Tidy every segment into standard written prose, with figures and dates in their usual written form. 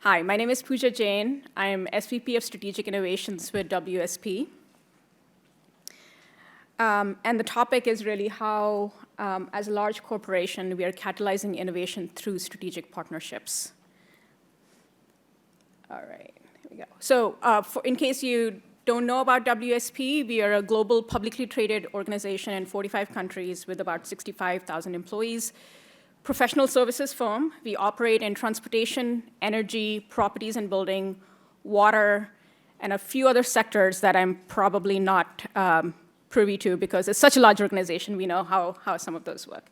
Hi, my name is Pooja Jain. I'm SVP of Strategic Innovations with WSP. And the topic is really how, as a large corporation, we are catalyzing innovation through strategic partnerships. All right, here we go. So in case you don't know about WSP, we are a global publicly traded organization in 45 countries with about 65,000 employees. Professional services firm. We operate in transportation, energy, properties and building, water, and a few other sectors that I'm probably not privy to because it's such a large organization, we know how some of those work.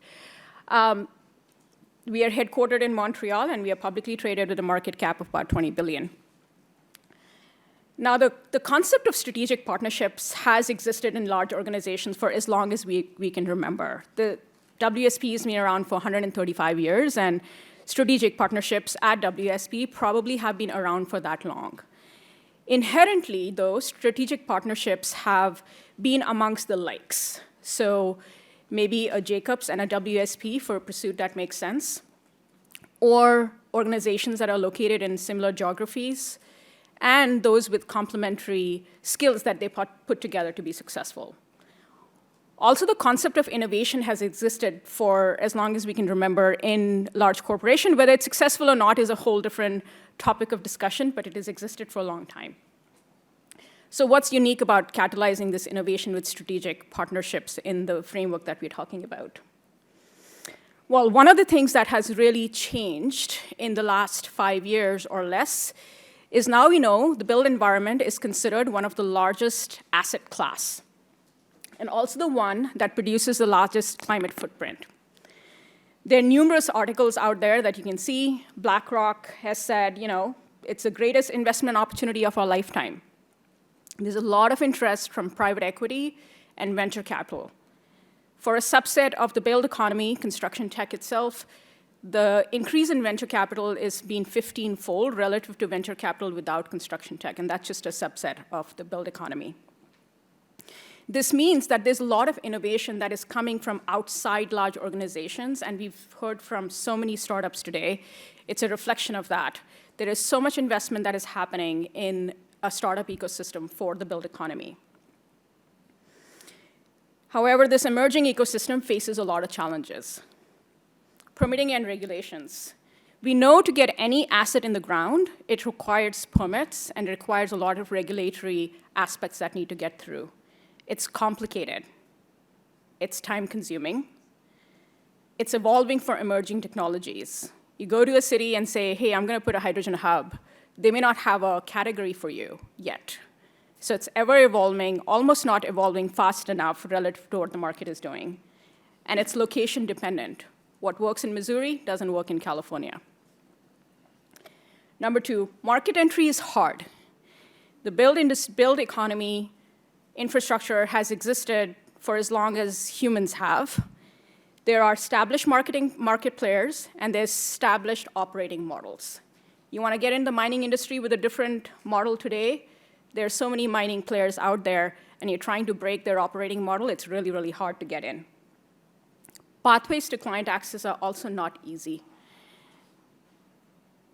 We are headquartered in Montreal, and we are publicly traded with a market cap of about 20 billion. Now, the concept of strategic partnerships has existed in large organizations for as long as we can remember. The WSP has been around for 135 years, and strategic partnerships at WSP probably have been around for that long. Inherently, though, strategic partnerships have been amongst the likes. So maybe a Jacobs and a WSP for a pursuit that makes sense, or organizations that are located in similar geographies, and those with complementary skills that they put together to be successful. Also, the concept of innovation has existed for as long as we can remember in large corporations. Whether it's successful or not is a whole different topic of discussion, but it has existed for a long time. So what's unique about catalyzing this innovation with strategic partnerships in the framework that we're talking about? Well, one of the things that has really changed in the last 5 years or less is now we know the built environment is considered one of the largest asset class, and also the one that produces the largest climate footprint. There are numerous articles out there that you can see. BlackRock has said, it's the greatest investment opportunity of our lifetime. There's a lot of interest from private equity and venture capital. For a subset of the build economy, construction tech itself, the increase in venture capital is being 15-fold relative to venture capital without construction tech, and that's just a subset of the build economy. This means that there's a lot of innovation that is coming from outside large organizations, and we've heard from so many startups today. It's a reflection of that. There is so much investment that is happening in a startup ecosystem for the build economy. However, this emerging ecosystem faces a lot of challenges. Permitting and regulations. We know to get any asset in the ground, it requires permits, and it requires a lot of regulatory aspects that need to get through. It's complicated. It's time-consuming. It's evolving for emerging technologies. You go to a city and say, hey, I'm going to put a hydrogen hub. They may not have a category for you yet. So it's ever-evolving, almost not evolving fast enough relative to what the market is doing. And it's location-dependent. What works in Missouri doesn't work in California. Number 2, market entry is hard. The build economy infrastructure has existed for as long as humans have. There are established market players, and there's established operating models. You want to get in the mining industry with a different model today, there are so many mining players out there, and you're trying to break their operating model, it's really, really hard to get in. Pathways to client access are also not easy.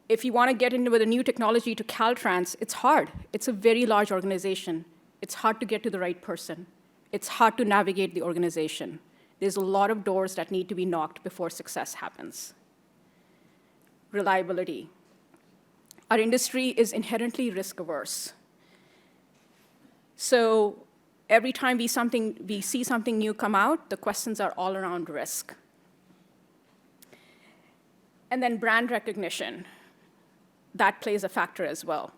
If you want to get into with a new technology to Caltrans, it's hard. It's a very large organization. It's hard to get to the right person. It's hard to navigate the organization. There's a lot of doors that need to be knocked before success happens. Reliability. Our industry is inherently risk-averse. So every time we see something new come out, the questions are all around risk. And then brand recognition. That plays a factor as well.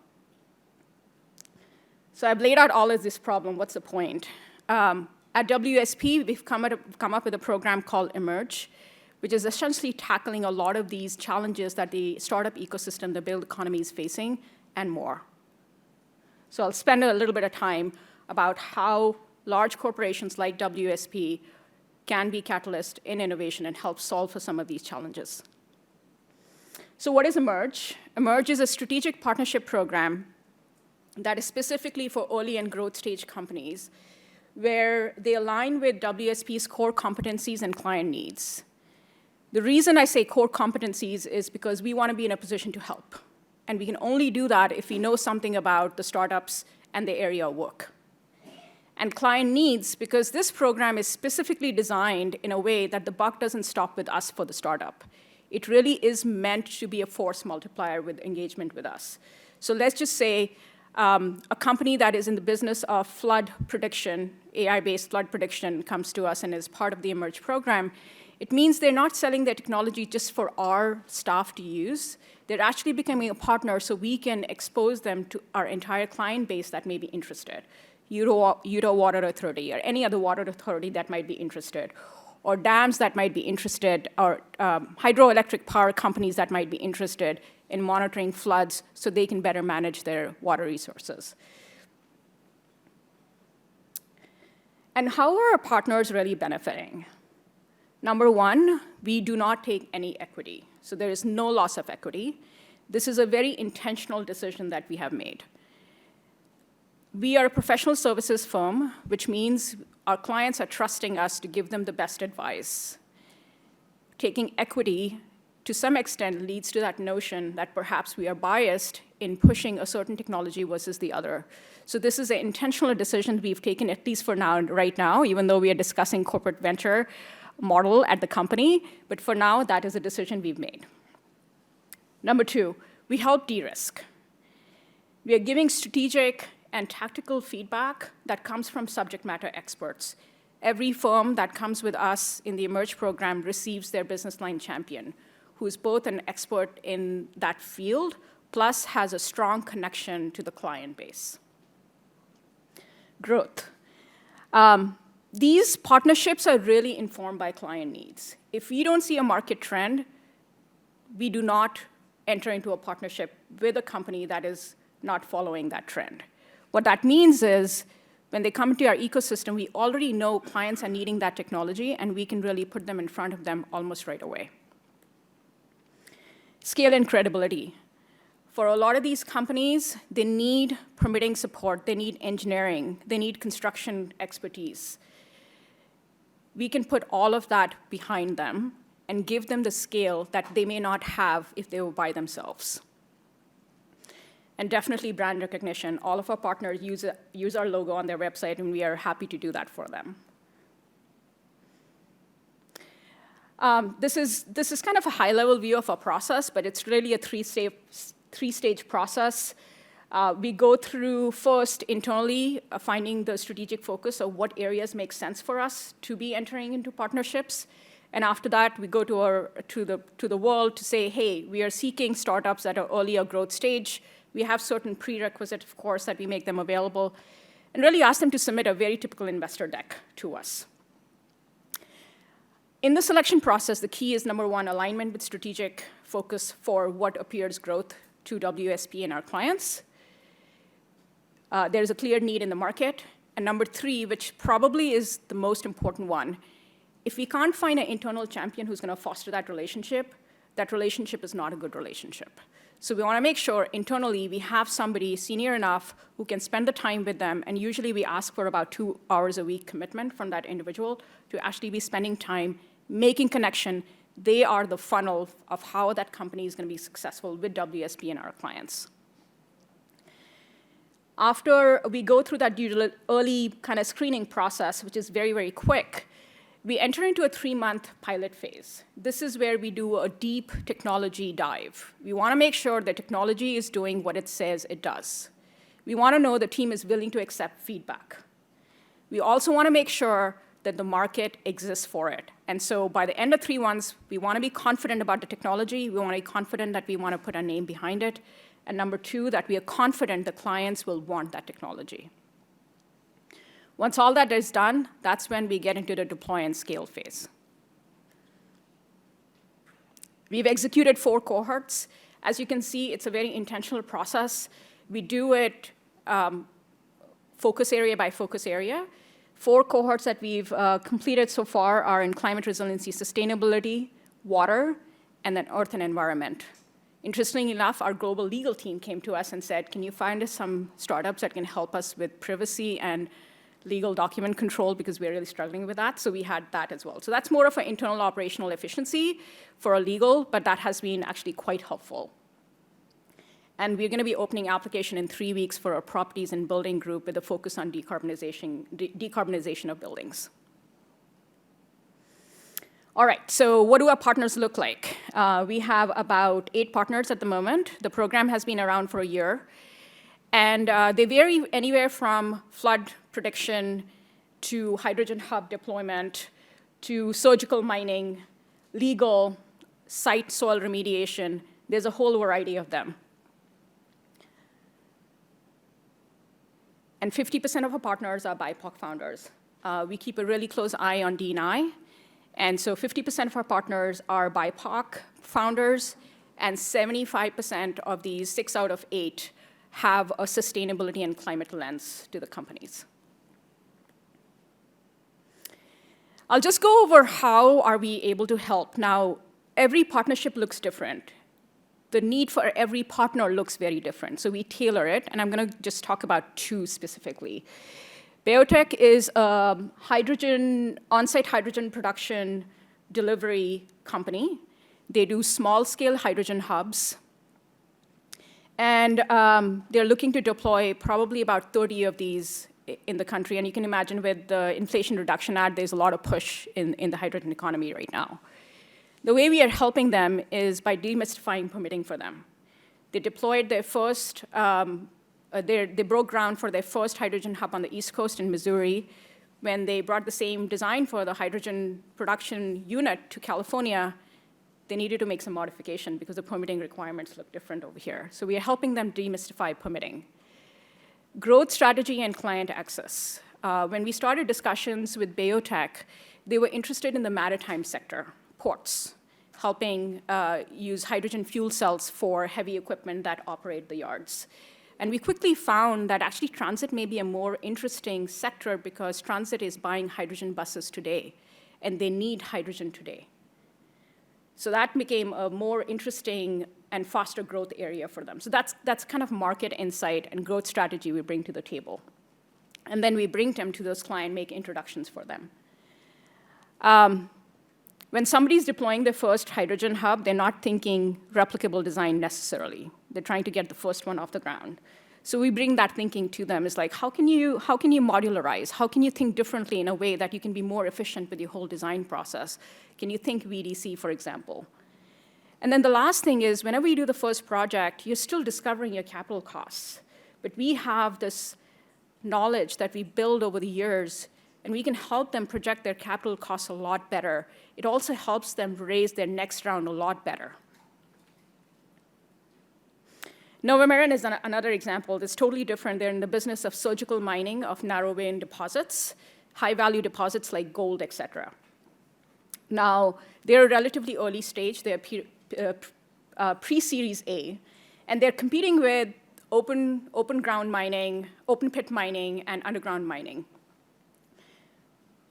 So I've laid out all of this problem. What's the point? At WSP, we've come up with a program called Emerge, which is essentially tackling a lot of these challenges that the startup ecosystem, the build economy is facing, and more. So I'll spend a little bit of time about how large corporations like WSP can be catalysts in innovation and help solve for some of these challenges. So what is Emerge? Emerge is a strategic partnership program that is specifically for early and growth stage companies, where they align with WSP's core competencies and client needs. The reason I say core competencies is because we want to be in a position to help. And we can only do that if we know something about the startups and the area of work. And client needs, because this program is specifically designed in a way that the buck doesn't stop with us for the startup. It really is meant to be a force multiplier with engagement with us. So let's just say a company that is in the business of flood prediction, AI-based flood prediction, comes to us and is part of the Emerge program. It means they're not selling their technology just for our staff to use. They're actually becoming a partner so we can expose them to our entire client base that may be interested. Utah Water Authority or any other water authority that might be interested, or dams that might be interested, or hydroelectric power companies that might be interested in monitoring floods so they can better manage their water resources. And how are our partners really benefiting? Number one, we do not take any equity. So there is no loss of equity. This is a very intentional decision that we have made. We are a professional services firm, which means our clients are trusting us to give them the best advice. Taking equity, to some extent, leads to that notion that perhaps we are biased in pushing a certain technology versus the other. So this is an intentional decision we've taken, at least for now, right now, even though we are discussing corporate venture model at the company. But for now, that is a decision we've made. Number two, we help de-risk. We are giving strategic and tactical feedback that comes from subject matter experts. Every firm that comes with us in the Emerge program receives their business line champion, who is both an expert in that field, plus has a strong connection to the client base. Growth. These partnerships are really informed by client needs. If we don't see a market trend, we do not enter into a partnership with a company that is not following that trend. What that means is when they come into our ecosystem, we already know clients are needing that technology, and we can really put them in front of them almost right away. Scale and credibility. For a lot of these companies, they need permitting support, they need engineering, they need construction expertise. We can put all of that behind them and give them the scale that they may not have if they were by themselves. And definitely brand recognition. All of our partners use our logo on their website, and we are happy to do that for them. This is kind of a high-level view of our process, but it's really a three-stage process. We go through first internally, finding the strategic focus of what areas make sense for us to be entering into partnerships. And after that, we go to the world to say, hey, we are seeking startups at an earlier growth stage. We have certain prerequisites, of course, that we make them available, and really ask them to submit a very typical investor deck to us. In the selection process, the key is, number one, alignment with strategic focus for what appears growth to WSP and our clients. There's a clear need in the market. And number three, which probably is the most important one, if we can't find an internal champion who's going to foster that relationship is not a good relationship. So we want to make sure internally we have somebody senior enough who can spend the time with them, and usually we ask for about 2 hours a week commitment from that individual to actually be spending time making connection. They are the funnel of how that company is going to be successful with WSP and our clients. After we go through that early kind of screening process, which is very, very quick, we enter into a 3-month pilot phase. This is where we do a deep technology dive. We want to make sure the technology is doing what it says it does. We want to know the team is willing to accept feedback. We also want to make sure that the market exists for it. And so by the end of 3 months, we want to be confident about the technology. We want to be confident that we want to put a name behind it. And number two, that we are confident the clients will want that technology. Once all that is done, that's when we get into the deploy and scale phase. We've executed 4 cohorts. As you can see, it's a very intentional process. We do it focus area by focus area. 4 cohorts that we've completed so far are in climate resiliency, sustainability, water, and then earth and environment. Interestingly enough, our global legal team came to us and said, can you find us some startups that can help us with privacy and legal document control, because we're really struggling with that. So we had that as well. So that's more of an internal operational efficiency for a legal, but that has been actually quite helpful. And we're going to be opening application in 3 weeks for our properties and building group with a focus on decarbonization of buildings. All right, so what do our partners look like? We have about 8 partners at the moment. The program has been around for a year. And they vary anywhere from flood prediction to hydrogen hub deployment to surgical mining, legal, site soil remediation. There's a whole variety of them. And 50% of our partners are BIPOC founders. We keep a really close eye on D&I. And so 50% of our partners are BIPOC founders, and 75% of these 6 out of 8 have a sustainability and climate lens to the companies. I'll just go over how are we able to help. Now, every partnership looks different. The need for every partner looks very different, so we tailor it, and I'm going to just talk about 2 specifically. Biotech is a on-site hydrogen production delivery company. They do small-scale hydrogen hubs, and they're looking to deploy probably about 30 of these in the country, and you can imagine with the Inflation Reduction Act, there's a lot of push in the hydrogen economy right now. The way we are helping them is by demystifying permitting for them. They deployed their first, they broke ground for their first hydrogen hub on the East Coast in Missouri. When they brought the same design for the hydrogen production unit to California, they needed to make some modification because the permitting requirements look different over here. So we are helping them demystify permitting. Growth strategy and client access. When we started discussions with Biotech, they were interested in the maritime sector, ports, helping use hydrogen fuel cells for heavy equipment that operate the yards. And we quickly found that actually transit may be a more interesting sector because transit is buying hydrogen buses today, and they need hydrogen today. So that became a more interesting and faster growth area for them. So that's kind of market insight and growth strategy we bring to the table. And then we bring them to those clients, make introductions for them. When somebody's deploying their first hydrogen hub, they're not thinking replicable design necessarily. They're trying to get the first one off the ground. So we bring that thinking to them. It's like, how can you modularize? How can you think differently in a way that you can be more efficient with your whole design process? Can you think VDC, for example? And then the last thing is, whenever you do the first project, you're still discovering your capital costs. But we have this knowledge that we build over the years, and we can help them project their capital costs a lot better. It also helps them raise their next round a lot better. Novamarin is another example that's totally different. They're in the business of surgical mining of narrow vein deposits, high-value deposits like gold, et cetera. Now, they're a relatively early stage. They're pre-Series A, and they're competing with open ground mining, open pit mining, and underground mining.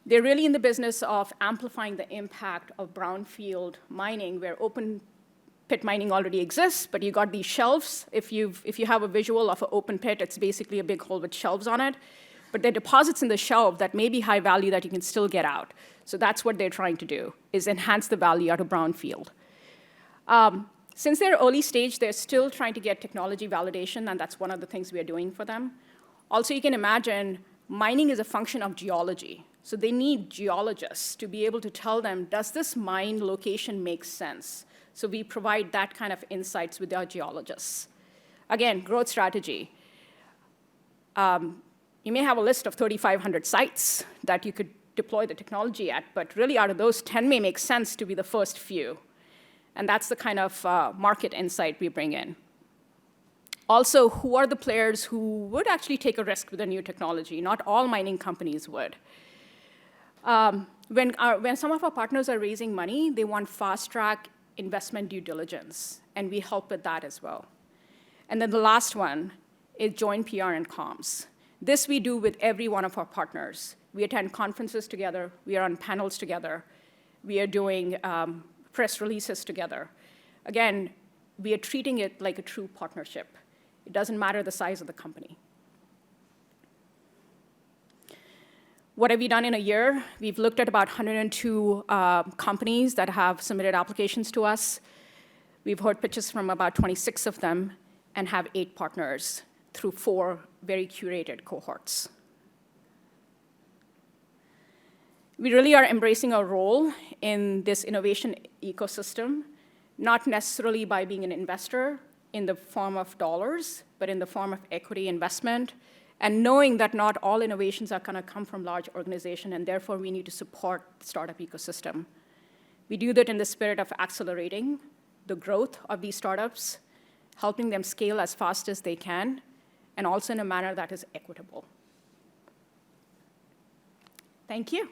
They're really in the business of amplifying the impact of brownfield mining, where open pit mining already exists, but you got these shelves. If you have a visual of an open pit, it's basically a big hole with shelves on it. But there are deposits in the shelf that may be high value that you can still get out. So that's what they're trying to do, is enhance the value out of brownfield. Since they're early stage, they're still trying to get technology validation, and that's one of the things we are doing for them. Also, you can imagine mining is a function of geology. So they need geologists to be able to tell them, does this mine location make sense? So we provide that kind of insights with our geologists. Again, growth strategy. You may have a list of 3,500 sites that you could deploy the technology at, but really out of those, 10 may make sense to be the first few. And that's the kind of market insight we bring in. Also, who are the players who would actually take a risk with a new technology? Not all mining companies would. When some of our partners are raising money, they want fast-track investment due diligence, and we help with that as well. And then the last one is joint PR and comms. This we do with every one of our partners. We attend conferences together. We are on panels together. We are doing press releases together. Again, we are treating it like a true partnership. It doesn't matter the size of the company. What have we done in a year? We've looked at about 102 companies that have submitted applications to us. We've heard pitches from about 26 of them. and have 8 partners through 4 very curated cohorts. We really are embracing our role in this innovation ecosystem, not necessarily by being an investor in the form of dollars, but in the form of equity investment, and knowing that not all innovations are going to come from large organizations, and therefore we need to support the startup ecosystem. We do that in the spirit of accelerating the growth of these startups, helping them scale as fast as they can, and also in a manner that is equitable. Thank you.